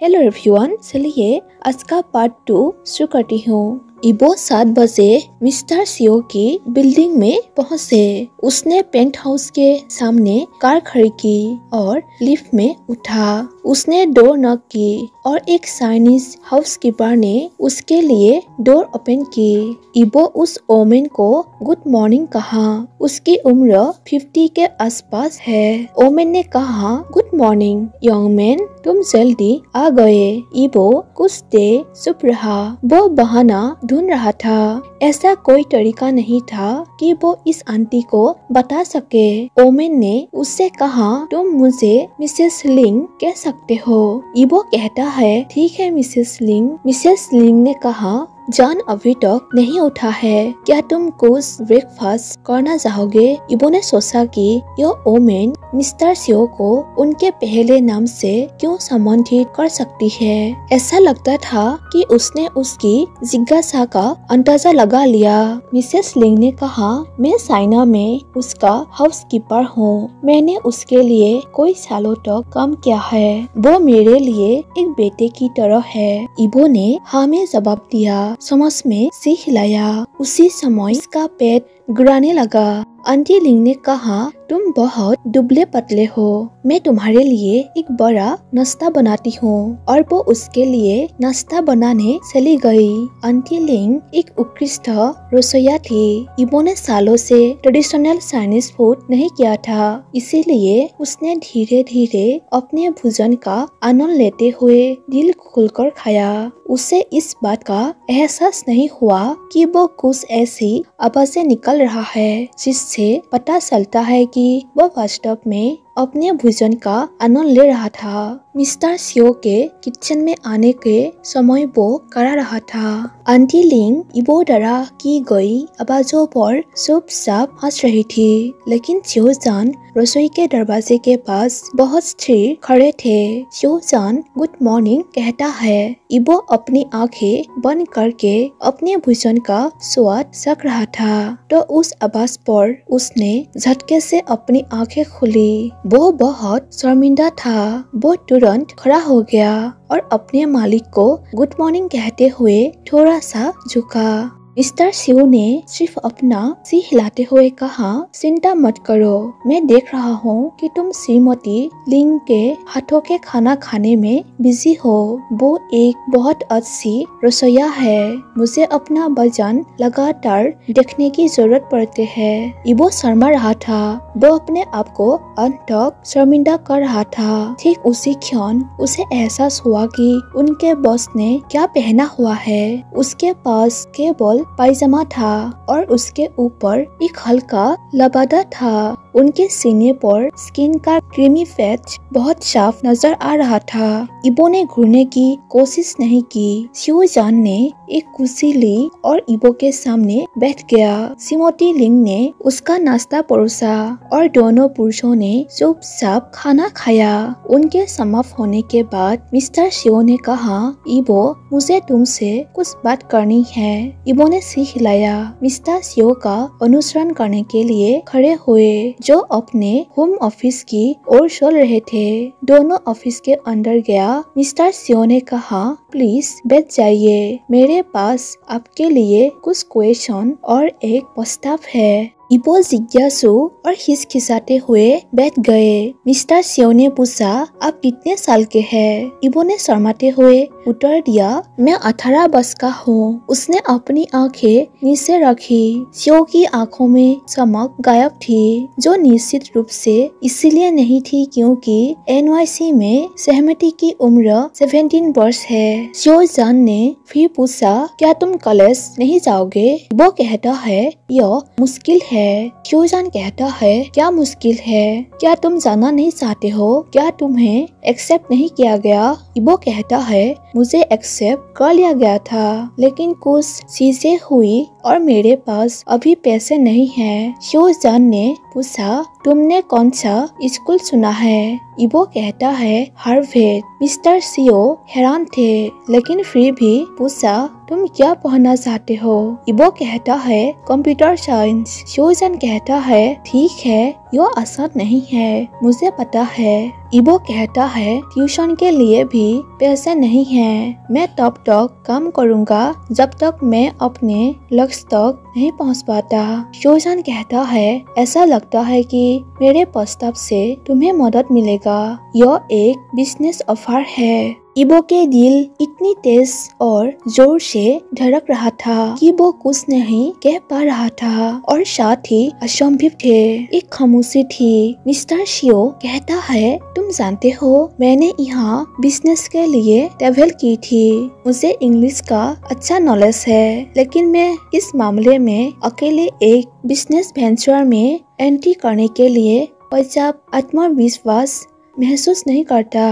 Hello everyone, चलिए आज का पार्ट 2 शुरू करती हूँ। इबो 7 बजे मिस्टर सियो की बिल्डिंग में पहुँचे। उसने पेंट हाउस के सामने कार खड़ी की और लिफ्ट में उठा। उसने डोर नॉक की और एक चाइनीज हाउसकीपर ने उसके लिए डोर ओपन की। इबो उस ओमेन को गुड मॉर्निंग कहा। उसकी उम्र 50 के आसपास है। ओमेन ने कहा, गुड मॉर्निंग यंग मैन, तुम जल्दी आ गए। इबो कुछ देर चुप रहा। वो बहाना ढूंढ रहा था। ऐसा कोई तरीका नहीं था कि वो इस आंटी को बता सके। ओमेन ने उससे कहा, तुम मुझे मिसेस लिंग कह सकते हो। इबो कहता है, ठीक है मिसेस लिंग। मिसेस लिंग ने कहा, जॉन अभी तक नहीं उठा है, क्या तुम कुछ ब्रेकफास्ट करना चाहोगे? इबो ने सोचा कि यह ओमेन मिस्टर सियो को उनके पहले नाम से क्यों संबोधित कर सकती है। ऐसा लगता था कि उसने उसकी जिज्ञासा का अंदाजा लगा लिया। मिसेस लिंग ने कहा, मैं चाइना में उसका हाउसकीपर हूँ। मैंने उसके लिए कई सालों तक काम किया है। वो मेरे लिए एक बेटे की तरह है। इबो ने हाँ में जवाब दिया। समझ में सिर हिलाया। उसी समय इसका पेट गुड़ाने लगा। आंटी लिंग ने कहा, तुम बहुत दुबले पतले हो। मैं तुम्हारे लिए एक बड़ा नाश्ता बनाती हूँ। और वो उसके लिए नाश्ता बनाने चली गई। आंटी लिंग एक उत्कृष्ट रसोइया थी। इबो ने सालों से ट्रेडिशनल चाइनीज फूड नहीं किया था, इसीलिए उसने धीरे धीरे अपने भोजन का आनंद लेते हुए दिल खोलकर खाया। उसे इस बात का एहसास नहीं हुआ कि वो कुछ ऐसी आवाजें निकल रहा है जिससे पता चलता है कि वो वास्तव में अपने भोजन का आनंद ले रहा था। मिस्टर सियो के किचन में आने के समय वो करा रहा था। आंटी लिंग इबो द्वारा की गई आवाजों पर चुपचाप हंस रही थी, लेकिन सियो जान रसोई के दरवाजे के पास बहुत स्थिर खड़े थे। सियो जान गुड मॉर्निंग कहता है। इबो अपनी आंखें बंद करके अपने भोजन का स्वाद चख रहा था, तो उस आवाज पर उसने झटके से अपनी आंखें खोली। वो बहुत शर्मिंदा था। वो तुरंत खड़ा हो गया और अपने मालिक को गुड मॉर्निंग कहते हुए थोड़ा सा झुका। मिस्टर सियो ने सिर्फ अपना सिर हिलाते हुए कहा, चिंता मत करो, मैं देख रहा हूँ कि तुम श्रीमती लिंग के हाथों के खाना खाने में बिजी हो। वो एक बहुत अच्छी रसोइया है। मुझे अपना वजन लगातार देखने की जरूरत पड़ती है। इबो शर्मा रहा था। वो अपने आप को अंत तक शर्मिंदा कर रहा था। ठीक उसी क्षण उसे एहसास हुआ कि उनके बॉस ने क्या पहना हुआ है। उसके पास केवल पायजामा था और उसके ऊपर एक हल्का लबादा था। उनके सीने पर स्किन का क्रीमी पैच बहुत साफ नजर आ रहा था। इबो ने घूरने की कोशिश नहीं की। सियो जान ने एक कुर्सी ली और इबो के सामने बैठ गया। श्रीमती लिंग ने उसका नाश्ता परोसा और दोनों पुरुषों ने चुपचाप खाना खाया। उनके समाप्त होने के बाद मिस्टर सियो ने कहा, इबो मुझे तुमसे कुछ बात करनी है। इबो ने सिर हिलाया। मिस्टर सियो का अनुसरण करने के लिए खड़े हुए, जो अपने होम ऑफिस की ओर चल रहे थे। दोनों ऑफिस के अंदर गया। मिस्टर सियो ने कहा, प्लीज बैठ जाइए, मेरे पास आपके लिए कुछ क्वेश्चन और एक प्रस्ताव है। इबो जिज्ञासु और हिचकिचाते हुए बैठ गए। मिस्टर सियो ने पूछा, आप कितने साल के हैं? इबो ने शर्माते हुए उत्तर दिया, मैं 18 वर्ष का हूँ। उसने अपनी आंखें नीचे रखी। सियो की आंखों में चमक गायब थी, जो निश्चित रूप से इसलिए नहीं थी क्योंकि NYC में सहमति की उम्र 17 वर्ष है। सियो जान ने फिर पूछा, क्या तुम कॉलेज नहीं जाओगे? इबो कहता है, यह मुश्किल है। सियो जान कहता है, क्या मुश्किल है? क्या तुम जाना नहीं चाहते हो? क्या तुम्हें एक्सेप्ट नहीं किया गया? इबो कहता है, मुझे एक्सेप्ट कर लिया गया था, लेकिन कुछ चीजें हुई और मेरे पास अभी पैसे नहीं हैं। सियो जान ने पूछा, तुमने कौन सा स्कूल चुना है? इबो कहता है, हार्वर्ड। मिस्टर सियो हैरान थे, लेकिन फिर भी पूछा, तुम क्या पढ़ना चाहते हो? इबो कहता है, कंप्यूटर साइंस। सियो जान कहता है, ठीक है, यह आसान नहीं है, मुझे पता है। इबो कहता है ट्यूशन के लिए भी पैसे नहीं है। मैं तब तक काम करूँगा जब तक मैं अपने लक्ष्य तक नहीं पहुँच पाता। शोजान कहता है ऐसा लगता है कि मेरे प्रस्ताव से तुम्हें मदद मिलेगा। यह एक बिजनेस ऑफर है। इबो के दिल इतनी तेज और जोर से धड़क रहा था कि वो कुछ नहीं कह पा रहा था और साथ ही असंभव थे। एक खामोशी थी। मिस्टर शियो कहता है तुम जानते हो मैंने यहाँ बिजनेस के लिए ट्रैवल की थी। मुझे इंग्लिश का अच्छा नॉलेज है, लेकिन मैं इस मामले में अकेले एक बिजनेस वेंचर में एंट्री करने के लिए पर्याप्त आत्मविश्वास महसूस नहीं करता।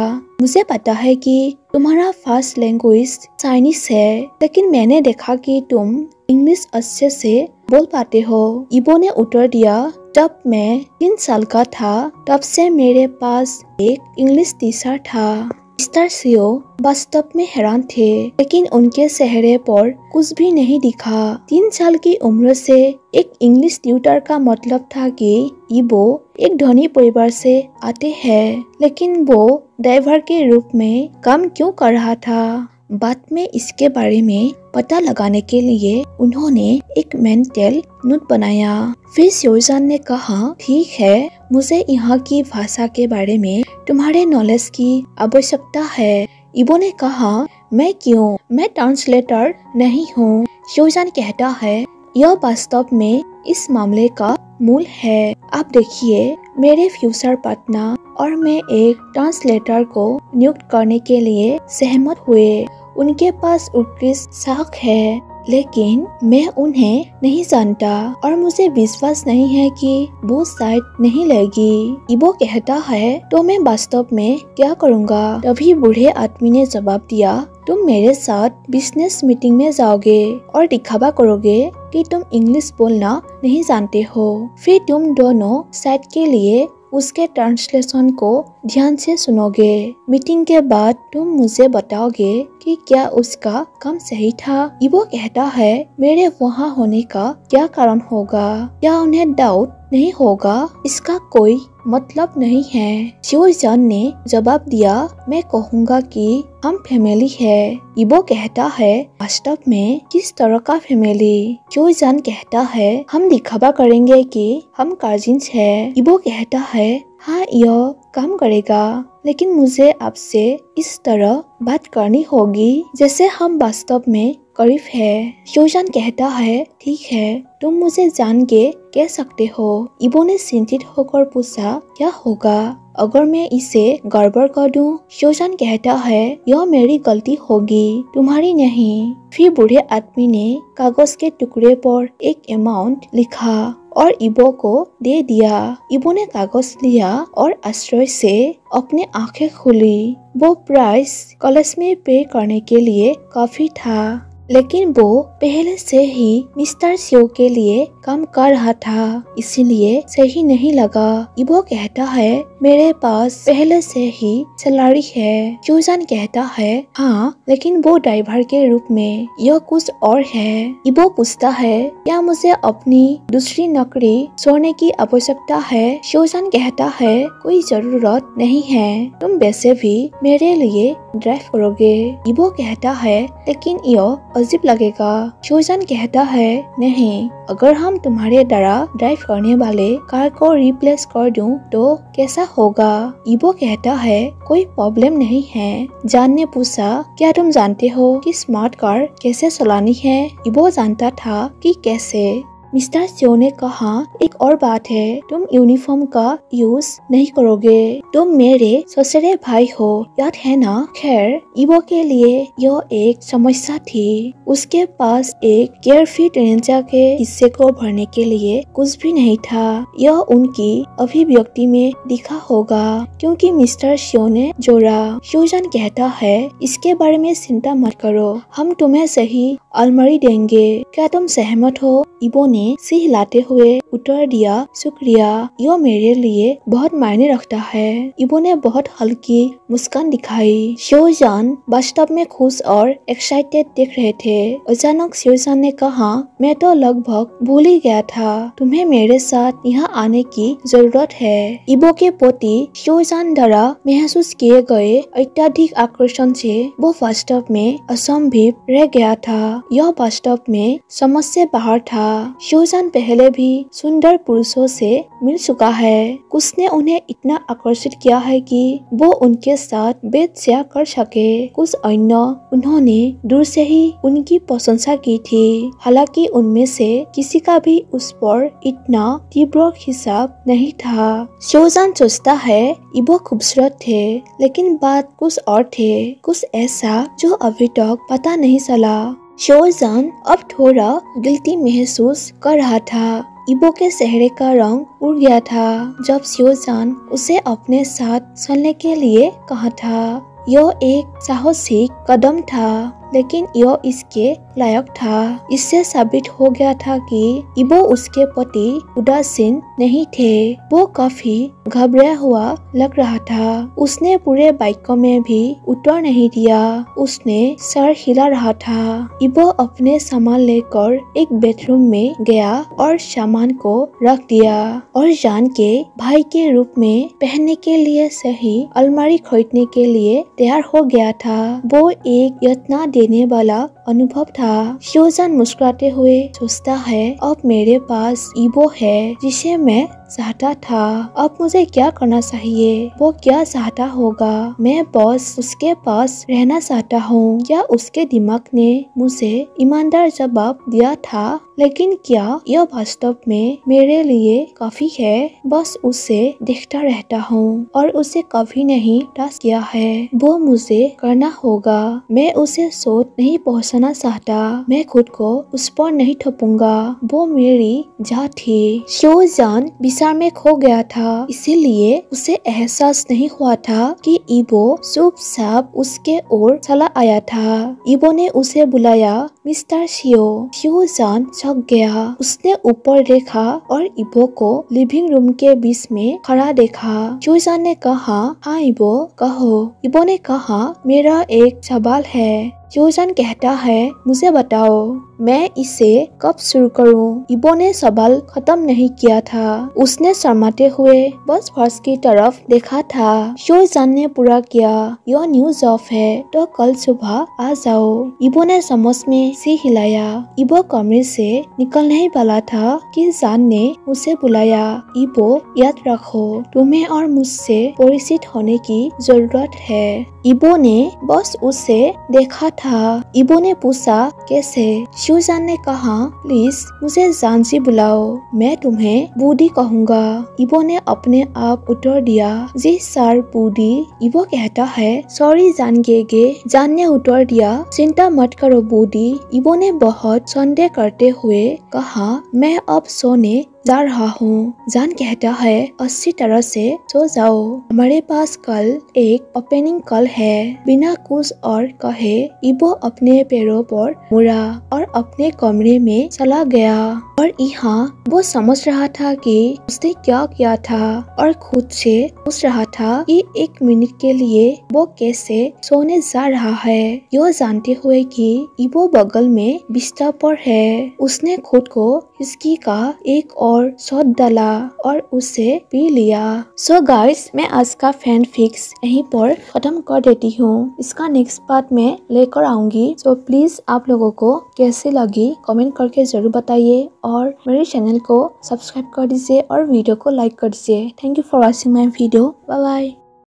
मुझे पता है कि तुम्हारा फर्स्ट लैंग्वेज चाइनीज है, लेकिन मैंने देखा कि तुम इंग्लिश अच्छे से बोल पाते हो। इबो ने उत्तर दिया, जब मैं 3 साल का था तब से मेरे पास एक इंग्लिश टीचर था। मिस्टर शियो वास्तव में हैरान थे, लेकिन उनके चेहरे पर कुछ भी नहीं दिखा। 3 साल की उम्र से एक इंग्लिश ट्यूटर का मतलब था कि इबो एक धनी परिवार से आते हैं, लेकिन वो ड्राइवर के रूप में काम क्यों कर रहा था। बाद में इसके बारे में पता लगाने के लिए उन्होंने एक मेंटल नोट बनाया। फिर शोजान ने कहा, ठीक है, मुझे यहाँ की भाषा के बारे में तुम्हारे नॉलेज की आवश्यकता है। इबो ने कहा, मैं क्यों? मैं ट्रांसलेटर नहीं हूँ। शोजान कहता है, यह वास्तव में इस मामले का मूल है। आप देखिए, मेरे फ्यूचर पार्टनर और मैं एक ट्रांसलेटर को नियुक्त करने के लिए सहमत हुए। उनके पास उत्कृष्ट साख है, लेकिन मैं उन्हें नहीं जानता और मुझे विश्वास नहीं है कि वो शायद नहीं लेगी। इबो कहता है, तो मैं वास्तव में क्या करूँगा? तभी बूढ़े आदमी ने जवाब दिया, तुम मेरे साथ बिजनेस मीटिंग में जाओगे और दिखावा करोगे कि तुम इंग्लिश बोलना नहीं जानते हो। फिर तुम दोनों साइड के लिए उसके ट्रांसलेशन को ध्यान से सुनोगे। मीटिंग के बाद तुम मुझे बताओगे कि क्या उसका काम सही था। इबो कहता है, मेरे वहाँ होने का क्या कारण होगा? क्या उन्हें डाउट नहीं होगा? इसका कोई मतलब नहीं है। शोजान ने जवाब दिया, मैं कहूँगा कि हम फैमिली है। इबो कहता है, वास्तव में किस तरह का फैमिली? शोजान कहता है, हम दिखावा करेंगे कि हम कजिन्स हैं। इबो कहता है, हाँ, यह काम करेगा, लेकिन मुझे आपसे इस तरह बात करनी होगी जैसे हम वास्तव में करीब है। शोजान कहता है, ठीक है, तुम मुझे जान के कह सकते हो। इबो ने चिंतित होकर पूछा, क्या होगा अगर मैं इसे गड़बड़ कर दूं? शोजान कहता है, यह मेरी गलती होगी, तुम्हारी नहीं। फिर बूढ़े आदमी ने कागज के टुकड़े पर एक अमाउंट लिखा और इबो को दे दिया। इबो ने कागज लिया और आश्चर्य से अपने आंखें खोली। वो प्राइस कॉलेज में पे करने के लिए काफी था, लेकिन वो पहले से ही मिस्टर शियो के लिए काम कर रहा था, इसीलिए सही नहीं लगा। इबो कहता है, मेरे पास पहले से ही सैलरी है। शोजान कहता है, हाँ, लेकिन वो ड्राइवर के रूप में, यह कुछ और है। इबो पूछता है, क्या मुझे अपनी दूसरी नौकरी छोड़ने की आवश्यकता है? शोजान कहता है, कोई जरूरत नहीं है, तुम वैसे भी मेरे लिए ड्राइव करोगे। इबो कहता है, लेकिन यह अजीब लगेगा। शोजान कहता है, नहीं, अगर हम तुम्हारे द्वारा ड्राइव करने वाले कार को रिप्लेस कर दूं तो कैसा होगा? इबो कहता है, कोई प्रॉब्लम नहीं है। जान ने पूछा, क्या तुम जानते हो कि स्मार्ट कार कैसे चलानी है? इबो जानता था कि कैसे। मिस्टर शियो ने कहा, एक और बात है, तुम यूनिफॉर्म का यूज नहीं करोगे। तुम मेरे ससुरे भाई हो, याद है ना? खैर, इबो के लिए यह एक समस्या थी। उसके पास एक केयरफिट रेंजा के हिस्से को भरने के लिए कुछ भी नहीं था। यह उनकी अभिव्यक्ति में दिखा होगा, क्योंकि मिस्टर शियो ने जोड़ा। शोजान कहता है, इसके बारे में चिंता मत करो, हम तुम्हें सही अलमारी देंगे। क्या तुम सहमत हो? इबो ने ने सिर हिलाते हुए उत्तर दिया, शुक्रिया, यह मेरे लिए बहुत मायने रखता है। इबो ने बहुत हल्की मुस्कान दिखाई। शिवजान वास्तव में खुश और एक्साइटेड दिख रहे थे। अचानक शिवजान ने कहा, मैं तो लगभग भूल ही गया था, तुम्हें मेरे साथ यहाँ आने की जरूरत है। इबो के प्रति शिवजान द्वारा महसूस किए गए अत्यधिक आकर्षण से वो वास्तव में असंभव रह गया था। यह वास्तव में समझ से बाहर था। शिवजान पहले भी सुंदर पुरुषों से मिल चुका है। कुछ ने उन्हें इतना आकर्षित किया है कि वो उनके साथ बेइज्जती कर सके। कुछ अन्य उन्होंने दूर से ही उनकी प्रशंसा की थी। हालांकि उनमें से किसी का भी उस पर इतना तीव्र हिसाब नहीं था। शिवजान सोचता है इबो खूबसूरत थे, लेकिन बात कुछ और थे, कुछ ऐसा जो अभी तक पता नहीं चला। शिवजान अब थोड़ा गिल्टी महसूस कर रहा था। इबो के चेहरे का रंग उड़ गया था जब शिवजान उसे अपने साथ चलने के लिए कहा था। यह एक साहसिक कदम था, लेकिन यह इसके लायक था। इससे साबित हो गया था कि इबो उसके प्रति उदासीन नहीं थे। वो काफी घबराया हुआ लग रहा था। उसने पूरे वाक्य में भी उत्तर नहीं दिया। उसने सर हिला रहा था। इबो अपने सामान लेकर एक बेडरूम में गया और सामान को रख दिया और जान के भाई के रूप में पहनने के लिए सही अलमारी खरीदने के लिए तैयार हो गया था। वो एक यातना देने वाला अनुभव था। शिवजान मुस्कुराते हुए सोचता है, अब मेरे पास इबो है जिसे मैं चाहता था। अब मुझे क्या करना चाहिए? वो क्या चाहता होगा? मैं बस उसके पास रहना चाहता हूँ। क्या उसके दिमाग ने मुझे ईमानदार जवाब दिया था? लेकिन क्या यह वास्तव में मेरे लिए काफी है? बस उसे देखता रहता हूँ और उसे कभी नहीं टच किया है। वो मुझे करना होगा। मैं उसे सोच नहीं पहुँचाना चाहता। मैं खुद को उस पर नहीं थोपूंगा। वो मेरी जान थी। शिवजान विचार में खो गया था, इसीलिए उसे एहसास नहीं हुआ था कि इबो चुपचाप उसके ओर चला आया था। इबो ने उसे बुलाया, मिस्टर शियो। शिवजान चौंक गया। उसने ऊपर देखा और इबो को लिविंग रूम के बीच में खड़ा देखा। शिवजान ने कहा, हाँ इबो, कहो। इबो ने कहा, मेरा एक सवाल है। शिवजान कहता है, मुझे बताओ, मैं इसे कब शुरू करूं? इबो ने सवाल खत्म नहीं किया था। उसने शर्माते हुए बस फर्श की तरफ देखा था। शिवजान ने पूरा किया, यह न्यूज ऑफ है तो कल सुबह आ जाओ। इबो ने समझ में सिर हिलाया। इबो कमरे से निकलने ही वाला था कि जान ने उसे बुलाया। इबो, याद रखो, तुम्हें और मुझसे परिचित होने की जरूरत है। इबो ने बस उसे देखा था। इबो ने पूछा, कैसे? शिवजान ने कहा, प्लीज मुझे जान जी बुलाओ, मैं तुम्हें बूढ़ी कहूँगा। इबो ने अपने आप उत्तर दिया, जी सर बूढ़ी। इबो कहता है, सॉरी जान गेगे। जान ने उत्तर दिया, चिंता मत करो बूढ़ी। इबो ने बहुत संदेह करते हुए कहा, मैं अब सोने जा रहा हूँ। जान कहता है, अच्छी तरह से सो जाओ, हमारे पास कल एक ओपनिंग कॉल है। बिना कुछ और कहे इबो अपने पैरों पर मुड़ा और अपने कमरे में चला गया। और यहाँ वो समझ रहा था कि उसने क्या किया था और खुद से पूछ रहा था कि एक मिनट के लिए वो कैसे सोने जा रहा है, यह जानते हुए कि इबो बगल में बिस्तर पर है। उसने खुद को हिस्की का एक और शॉट डाला और उसे पी लिया। सो गाइस, मैं आज का फैन फिक्स यहीं पर खत्म कर देती हूँ। इसका नेक्स्ट पार्ट में लेकर आऊंगी। सो प्लीज आप लोगों को कैसे लगी कमेंट करके जरूर बताइए और मेरे चैनल को सब्सक्राइब कर दीजिए और वीडियो को लाइक कर दीजिए। Thank you for watching my video. Bye bye.